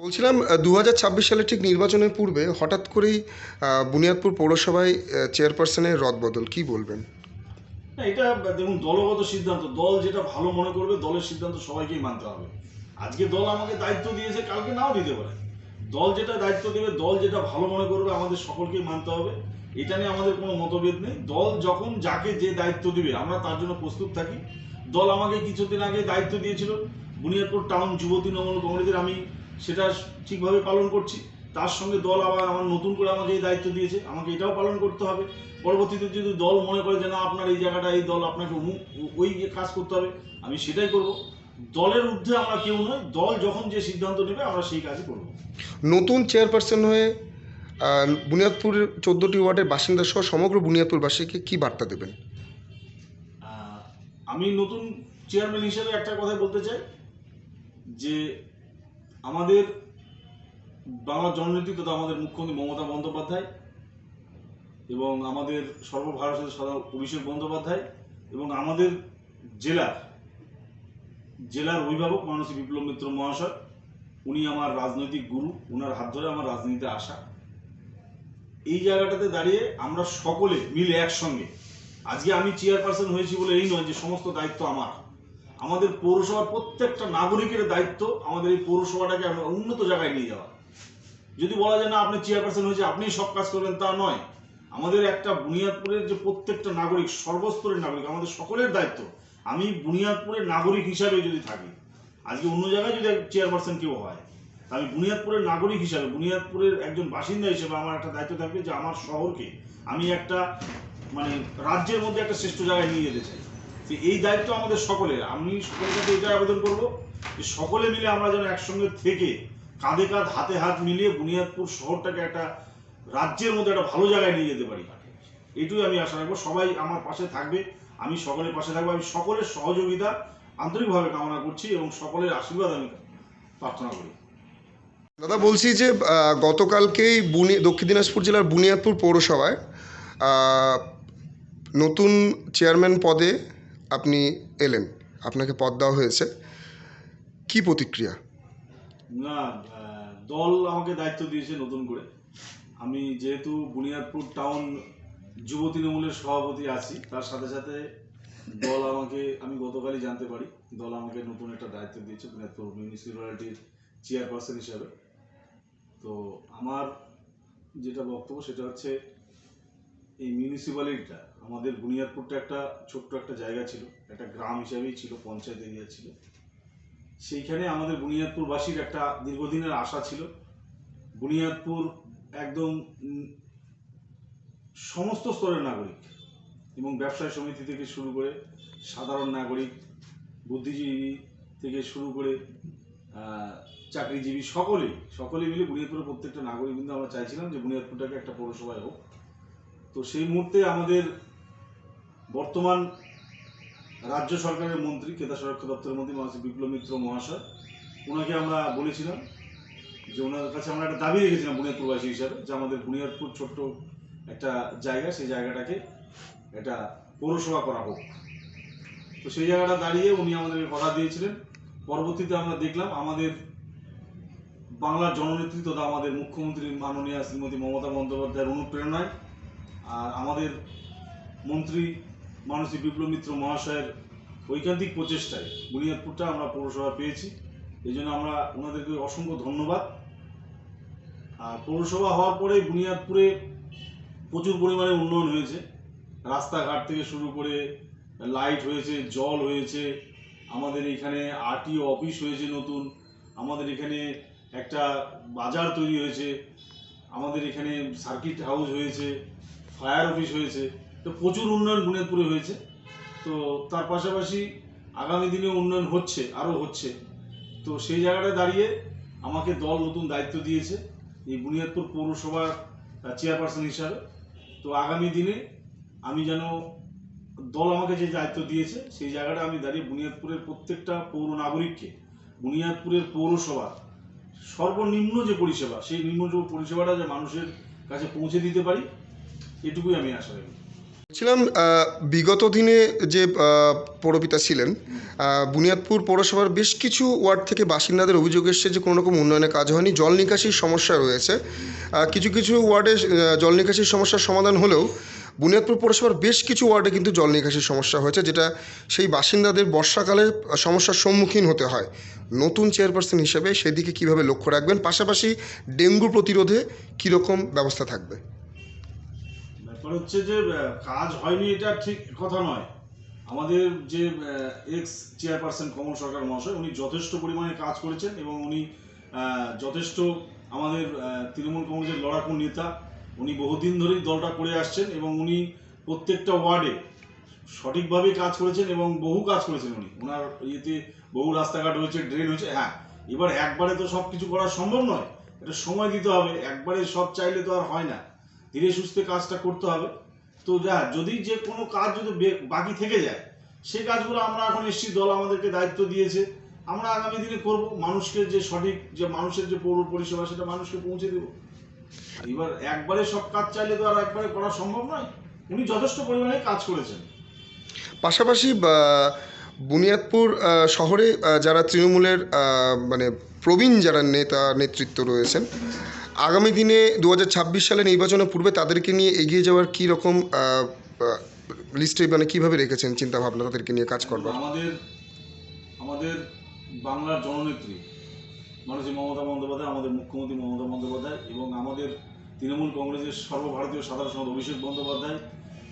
বলছিলাম ২০২৬ সালে ঠিক নির্বাচনের পূর্বে হঠাৎ করেই বুনিয়াদপুর পৌরসভায় চেয়ারপারসনের রদবদল কী বলবেন? না, এটা দেখুন, দলগত সিদ্ধান্ত। দল যেটা ভালো মনে করবে, দলের সিদ্ধান্ত সবাইকেই মানতে হবে। আজকে দল আমাকে দায়িত্ব দিয়েছে, কালকে নাও দিতে পারে। দল যেটা দায়িত্ব দেবে, দল যেটা ভালো মনে করবে, আমাদের সকলকেই মানতে হবে। এটা নিয়ে আমাদের কোনো মতভেদ নেই। দল যখন যাকে যে দায়িত্ব দিবে, আমরা তার জন্য প্রস্তুত থাকি। দল আমাকে কিছুদিন আগে দায়িত্ব দিয়েছিল বুনিয়াদপুর টাউন যুব তৃণমূল কংগ্রেসের, আমি সেটা ঠিকভাবে পালন করছি। তার সঙ্গে দল আবার আমার নতুন করে আমাকে এই দায়িত্ব দিয়েছে, আমাকে এটাও পালন করতে হবে। পরবর্তীতে যদি দল মনে করে যে না, আপনার এই জায়গাটা, এই দল আপনাকে ওই কাজ করতে হবে, আমি সেটাই করব। দলের ঊর্ধ্বে আমরা কেউ নয়। দল যখন যে সিদ্ধান্ত নেবে, আমরা সেই কাজই করব। নতুন চেয়ারপারসন হয়ে বুনিয়াদপুরের ১৪টি ওয়ার্ডের বাসিন্দা সহ সমগ্র বুনিয়াদপুরবাসীকে কী বার্তা দেবেন? আমি নতুন চেয়ারম্যান হিসেবে একটা কথা বলতে চাই যে আমাদের বাংলার জননেত্রী তথা আমাদের মুখ্যমন্ত্রী মমতা বন্দ্যোপাধ্যায় এবং আমাদের সর্বভারতীয় সদা অভিষেক বন্দ্যোপাধ্যায় এবং আমাদের জেলার জেলার অভিভাবক মানসী বিপ্লব মিত্র মহাশয়, উনি আমার রাজনৈতিক গুরু। ওনার হাত ধরে আমার রাজনীতিতে আসা। এই জায়গাটাতে দাঁড়িয়ে আমরা সকলে মিলে একসঙ্গে, আজকে আমি চেয়ারপারসন হয়েছি বলে এই নয় যে সমস্ত দায়িত্ব আমার। আমাদের পৌরসভার প্রত্যেকটা নাগরিকের দায়িত্ব আমাদের এই পৌরসভাটাকে আমরা উন্নত জায়গায় নিয়ে যাওয়া। যদি বলা যায় না আপনি চেয়ারপারসন হয়েছে আপনিই সব কাজ করবেন, তা নয়। আমাদের একটা বুনিয়াদপুরের যে প্রত্যেকটা নাগরিক, সর্বস্তরের নাগরিক, আমাদের সকলের দায়িত্ব। আমি বুনিয়াদপুরের নাগরিক হিসাবে যদি থাকি, আজকে অন্য জায়গায় যদি চেয়ারপারসন কেউ হয়, তা আমি বুনিয়াদপুরের নাগরিক হিসাবে, বুনিয়াদপুরের একজন বাসিন্দা হিসেবে আমার একটা দায়িত্ব থাকবে যে আমার শহরকে আমি একটা মানে রাজ্যের মধ্যে একটা শ্রেষ্ঠ জায়গায় নিয়ে যেতে চাই। তো এই দায়িত্ব আমাদের সকলের। আমি সকলের কাছে এটা আবেদন করব যে সকলে মিলে আমরা যেন একসঙ্গে থেকে কাঁধে কাঁধ হাতে হাত মিলিয়ে বুনিয়াদপুর শহরটাকে একটা রাজ্যের মধ্যে একটা ভালো জায়গায় নিয়ে যেতে পারি। এইটুকুই আমি আশা রাখবো। সবাই আমার পাশে থাকবে, আমি সকলের পাশে থাকবো। আমি সকলের সহযোগিতা আন্তরিকভাবে কামনা করছি এবং সকলের আশীর্বাদ আমি প্রার্থনা করি। দাদা, বলছি যে গতকালকেই দক্ষিণ দিনাজপুর জেলার বুনিয়াদপুর পৌরসভায় আহ, নতুন চেয়ারম্যান পদে আপনি এলেন, আপনাকে পদ দেওয়া হয়েছে, কী প্রতিক্রিয়া? না, দল আমাকে দায়িত্ব দিয়েছে নতুন করে। আমি যেহেতু বুনিয়াদপুর টাউন যুব তৃণমূলের সভাপতি আছি, তার সাথে সাথে দল আমাকে, আমি গতকালই জানতে পারি দল আমাকে নতুন একটা দায়িত্ব দিয়েছে বুনিয়াদপুর মিউনিসিপ্যালিটির চেয়ারপারসন হিসাবে। তো আমার যেটা বক্তব্য সেটা হচ্ছে, এই মিউনিসিপ্যালিটিটা, আমাদের বুনিয়াদপুরটা একটা ছোট্ট একটা জায়গা ছিল, একটা গ্রাম হিসাবেই ছিল, পঞ্চায়েত এরিয়া ছিল। সেইখানে আমাদের বুনিয়াদপুরবাসীর একটা দীর্ঘদিনের আশা ছিল। বুনিয়াদপুর একদম সমস্ত স্তরের নাগরিক এবং ব্যবসায়ী সমিতি থেকে শুরু করে সাধারণ নাগরিক, বুদ্ধিজীবী থেকে শুরু করে চাকরিজীবী, সকলে মিলে বুনিয়াদপুরের প্রত্যেকটা নাগরিক কিন্তু আমরা চাইছিলাম যে বুনিয়াদপুরটাকে একটা পৌরসভায় হোক। তো সেই মুহূর্তে আমাদের বর্তমান রাজ্য সরকারের মন্ত্রী, ক্রেতা সুরক্ষা দপ্তরের মন্ত্রী মানসী বিপ্লব মিত্র মহাশয়, ওনাকে আমরা বলেছিলাম যে ওনার কাছে আমরা একটা দাবি রেখেছিলাম বুনিয়াদপুরবাসী হিসাবে, যে আমাদের বুনিয়াদপুর ছোট্ট একটা জায়গা, সেই জায়গাটাকে একটা পৌরসভা করা হোক। তো সেই জায়গাটা দাঁড়িয়ে উনি আমাদেরকে কথা দিয়েছিলেন। পরবর্তীতে আমরা দেখলাম আমাদের বাংলার জননেত্রী তথা আমাদের মুখ্যমন্ত্রী মাননীয়া শ্রীমতী মমতা বন্দ্যোপাধ্যায়ের অনুপ্রেরণায় আর আমাদের মন্ত্রী মানসী বিপ্লব মিত্র মহাশয়ের ঐকান্তিক প্রচেষ্টায় বুনিয়াদপুরটা আমরা পৌরসভা পেয়েছি। এই জন্য আমরা ওনাদেরকে অসংখ্য ধন্যবাদ। আর পৌরসভা হওয়ার পরে বুনিয়াদপুরে প্রচুর পরিমাণে উন্নয়ন হয়েছে। রাস্তাঘাট থেকে শুরু করে লাইট হয়েছে, জল হয়েছে, আমাদের এখানে আরটিও অফিস হয়েছে নতুন, আমাদের এখানে একটা বাজার তৈরি হয়েছে, আমাদের এখানে সার্কিট হাউস হয়েছে, ফায়ার অফিস হয়েছে। তো প্রচুর উন্নয়ন বুনিয়াদপুরে হয়েছে। তো তার পাশাপাশি আগামী দিনে উন্নয়ন হচ্ছে, আরও হচ্ছে। তো সেই জায়গাটায় দাঁড়িয়ে আমাকে দল নতুন দায়িত্ব দিয়েছে এই বুনিয়াদপুর পৌরসভার চেয়ারপারসন হিসাবে। তো আগামী দিনে আমি যেন দল আমাকে যে দায়িত্ব দিয়েছে সেই জায়গাটা আমি দাঁড়িয়ে বুনিয়াদপুরের প্রত্যেকটা পৌর নাগরিককে, বুনিয়াদপুরের পৌরসভার সর্বনিম্ন যে পরিষেবা, সেই নিম্ন পরিষেবাটা যে মানুষের কাছে পৌঁছে দিতে পারি, এটুকুই আমি আশা রাখি। বলছিলাম বিগত দিনে যে পৌরপিতা ছিলেন, বুনিয়াদপুর পৌরসভার বেশ কিছু ওয়ার্ড থেকে বাসিন্দাদের অভিযোগ এসছে যে কোনো রকম উন্নয়নের কাজ হয়নি, জল নিকাশির সমস্যা রয়েছে। কিছু কিছু ওয়ার্ডে জল নিকাশির সমস্যার সমাধান হলেও বুনিয়াদপুর পৌরসভার বেশ কিছু ওয়ার্ডে কিন্তু জল নিকাশির সমস্যা হয়েছে, যেটা সেই বাসিন্দাদের বর্ষাকালে সমস্যার সম্মুখীন হতে হয়। নতুন চেয়ারপারসন হিসেবে সেদিকে কিভাবে লক্ষ্য রাখবেন, পাশাপাশি ডেঙ্গু প্রতিরোধে কীরকম ব্যবস্থা থাকবে? ব্যাপার হচ্ছে যে কাজ হয়নি এটা ঠিক কথা নয়। আমাদের যে এক্স চেয়ারপারসন কমল সরকার মহাশয়, উনি যথেষ্ট পরিমাণে কাজ করেছেন এবং উনি যথেষ্ট আমাদের তৃণমূল কংগ্রেসের লড়াকু নেতা। উনি বহুদিন ধরেই দলটা করে আসছেন এবং উনি প্রত্যেকটা ওয়ার্ডে সঠিকভাবে কাজ করেছেন এবং বহু কাজ করেছেন। উনি ওনার ইয়েতে বহু রাস্তাঘাট হয়েছে, ড্রেন হয়েছে। হ্যাঁ, এবার একবারে তো সব কিছু করা সম্ভব নয়, এটা সময় দিতে হবে। একবারে সব চাইলে তো আর হয় না, ধীরে সুস্থে কাজটা করতে হবে। তো যদি যে কোনো কাজ যদি বাকি থেকে যায়, সে কাজগুলো আমরা এখন এসছি, দল আমাদেরকে দায়িত্ব দিয়েছে, আমরা আগামী দিনে করব। মানুষকে যে সঠিক যে মানুষের যে পৌর পরিষেবা সেটা মানুষকে পৌঁছে দেব। এবার একবারে সব কাজ চাইলে তো আর একবারে করা সম্ভব নয়। উনি যথেষ্ট পরিমাণে কাজ করেছেন। পাশাপাশি বুনিয়াদপুর শহরে যারা তৃণমূলের মানে প্রবীণ যারা নেতা নেতৃত্ব রয়েছেন, আগামী দিনে 2026 সালে নির্বাচনের পূর্বে তাদেরকে নিয়ে এগিয়ে যাওয়ার কী রকম লিস্টে মানে কীভাবে রেখেছেন চিন্তাভাবনা তাদেরকে নিয়ে কাজ করবার? আমাদের বাংলার জননেত্রী মাননীয় মমতা বন্দ্যোপাধ্যায়, আমাদের মুখ্যমন্ত্রী মমতা বন্দ্যোপাধ্যায় এবং আমাদের তৃণমূল কংগ্রেসের সর্বভারতীয় সাধারণ সম্পাদক অভিষেক বন্দ্যোপাধ্যায়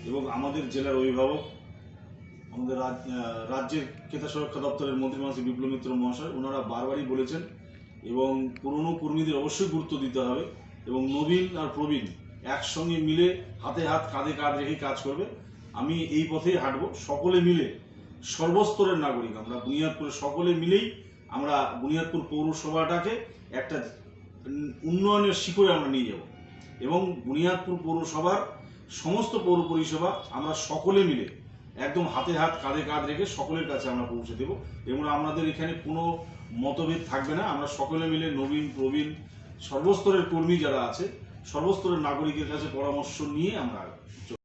এবং আমাদের জেলার অভিভাবক, আমাদের রাজ্যের ক্রেতা সুরক্ষা দপ্তরের মন্ত্রী মাননীয় বিপ্লব মিত্র মহাশয়, ওনারা বারবারই বলেছেন এবং পুরনো কর্মীদের অবশ্যই গুরুত্ব দিতে হবে এবং নবীন আর প্রবীণ একসঙ্গে মিলে হাতে হাত কাঁধে কাঁধ রেখে কাজ করবে। আমি এই পথেই হাঁটবো, সকলে মিলে। সর্বস্তরের নাগরিক আমরা বুনিয়াদপুরের সকলে মিলেই আমরা বুনিয়াদপুর পৌরসভাটাকে একটা উন্নয়নের শিখরে আমরা নিয়ে যাব এবং বুনিয়াদপুর পৌরসভার সমস্ত পৌর পরিষেবা আমরা সকলে মিলে একদম হাতে হাত কাঁধে কাঁধ রেখে সকলের কাছে আমরা পৌঁছে দেব এবং আমাদের এখানে কোনো মতভেদ থাকবে না। আমরা সকলে মিলে নবীন প্রবীণ সর্বস্তরের কর্মী যারা আছে, সর্বস্তরের নাগরিকের কাছে পরামর্শ নিয়ে আমরা